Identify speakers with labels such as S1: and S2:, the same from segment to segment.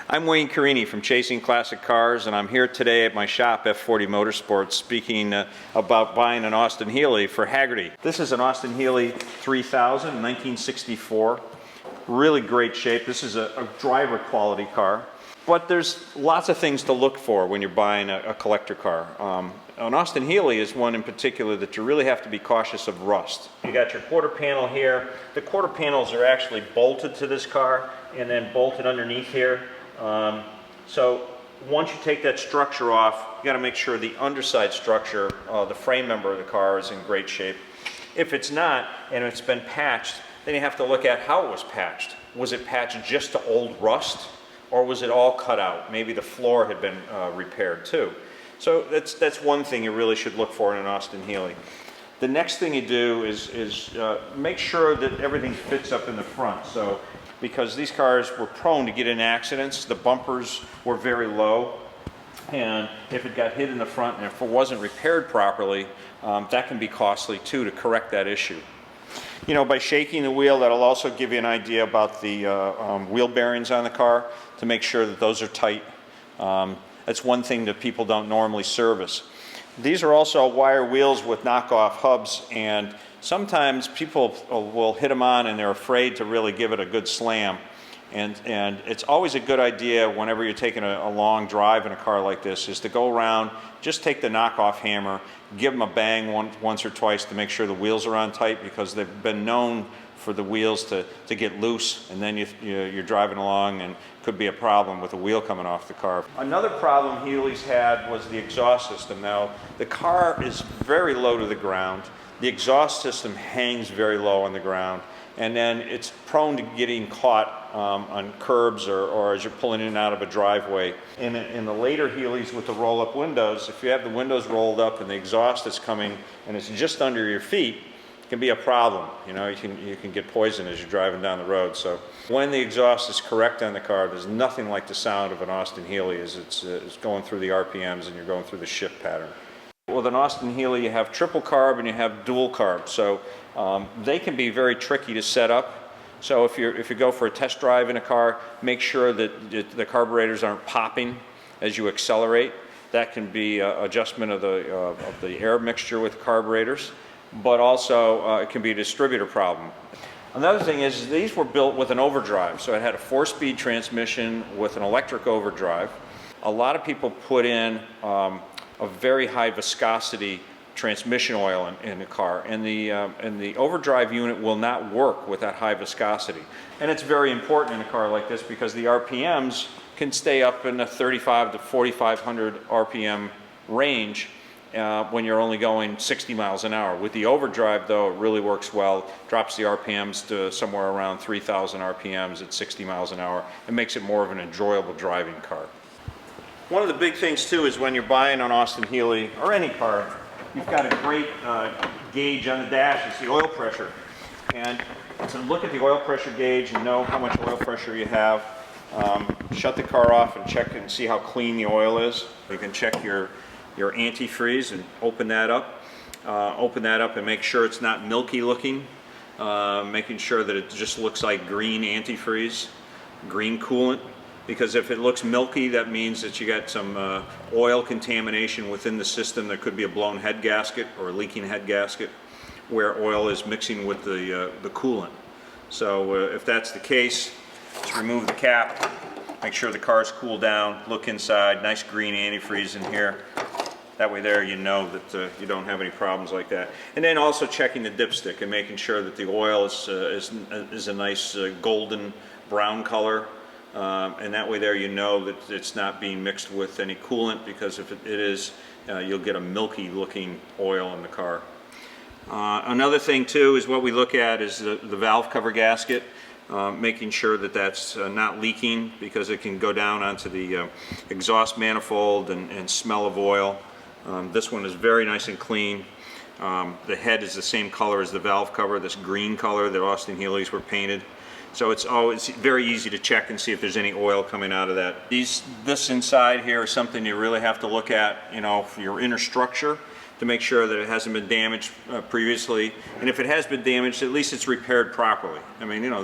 S1: I'm Wayne Carini from Chasing Classic Cars, and I'm here today at my shop, F40 Motorsports, speaking about buying an Austin Healey for Hagerty. This is an Austin Healey 3000, 1964. Really great shape. This is a driver quality car. But there's lots of things to look for when you're buying a collector car. An Austin Healey is one in particular that you really have to be cautious of rust. You got your quarter panel here. The quarter panels are actually bolted to this car and then bolted underneath here. So once you take that structure off, you got to make sure the underside structure, the frame member of the car, is in great shape. If it's not and it's been patched, then you have to look at how it was patched. Was it patched just to old rust, or was it all cut out? Maybe the floor had been repaired too. So that's one thing you really should look for in an Austin Healey. The next thing you do is make sure that everything fits up in the front. So, because these cars were prone to get in accidents, the bumpers were very low, and if it got hit in the front and if it wasn't repaired properly, that can be costly too, to correct that issue. You know, by shaking the wheel, that'll also give you an idea about the wheel bearings on the car, to make sure that those are tight. That's one thing that people don't normally service. These are also wire wheels with knockoff hubs, and sometimes people will hit them on and they're afraid to really give it a good slam. And it's always a good idea whenever you're taking a long drive in a car like this is to go around, just take the knockoff hammer, give them a bang once or twice to make sure the wheels are on tight, because they've been known for the wheels to get loose, and then you're driving along and could be a problem with the wheel coming off the car. Another problem Healey's had was the exhaust system. Now, the car is very low to the ground. The exhaust system hangs very low on the ground, and then it's prone to getting caught on curbs or as you're pulling in and out of a driveway. In the later Healeys with the roll-up windows, if you have the windows rolled up and the exhaust is coming and it's just under your feet, it can be a problem. You know, you can get poisoned as you're driving down the road. So when the exhaust is correct on the car, there's nothing like the sound of an Austin Healey as it's going through the RPMs and you're going through the shift pattern. With an Austin Healey, you have triple carb and you have dual carb, so they can be very tricky to set up. So if you go for a test drive in a car, make sure that the carburetors aren't popping as you accelerate. That can be adjustment of the air mixture with carburetors, but also it can be a distributor problem. Another thing is these were built with an overdrive, so it had a 4-speed transmission with an electric overdrive. A lot of people put in a very high viscosity transmission oil in the car, and the overdrive unit will not work with that high viscosity. And it's very important in a car like this because the RPMs can stay up in the 35 to 4,500 RPM range when you're only going 60 miles an hour. With the overdrive though, it really works well, drops the RPMs to somewhere around 3,000 RPMs at 60 miles an hour. It makes it more of an enjoyable driving car. One of the big things too is when you're buying an Austin Healey or any car, you've got a great gauge on the dash. It's the oil pressure. And to look at the oil pressure gauge and know how much oil pressure you have, shut the car off and check and see how clean the oil is. You can check your antifreeze and open that up. And make sure it's not milky looking. Making sure that it just looks like green antifreeze, green coolant. Because if it looks milky, that means that you got some oil contamination within the system. There could be a blown head gasket or a leaking head gasket where oil is mixing with the coolant. So if that's the case, just remove the cap, make sure the car's cooled down, look inside, nice green antifreeze in here. That way there you know that you don't have any problems like that. And then also checking the dipstick and making sure that the oil is a nice golden brown color. And that way there you know that it's not being mixed with any coolant, because if it is, you'll get a milky looking oil in the car. Another thing too is what we look at is the valve cover gasket, making sure that that's not leaking, because it can go down onto the exhaust manifold and smell of oil. This one is very nice and clean. The head is the same color as the valve cover, this green color that Austin Healeys were painted. So it's always very easy to check and see if there's any oil coming out of that. This inside here is something you really have to look at, you know, for your inner structure. to make sure that it hasn't been damaged previously. And if it has been damaged, at least it's repaired properly. I mean, you know,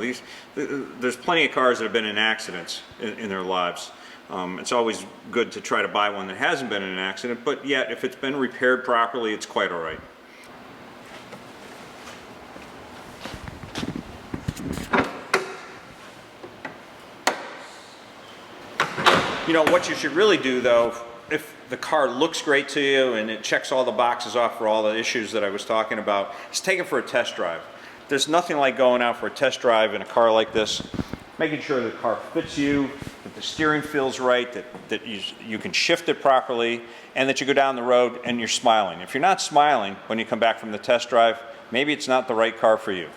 S1: there's plenty of cars that have been in accidents in their lives. It's always good to try to buy one that hasn't been in an accident, but yet if it's been repaired properly, it's quite all right. You know, what you should really do though, if the car looks great to you and it checks all the boxes off for all the issues that I was talking about, is take it for a test drive. There's nothing like going out for a test drive in a car like this, making sure the car fits you, that the steering feels right, that you can shift it properly, and that you go down the road and you're smiling. If you're not smiling when you come back from the test drive, maybe it's not the right car for you.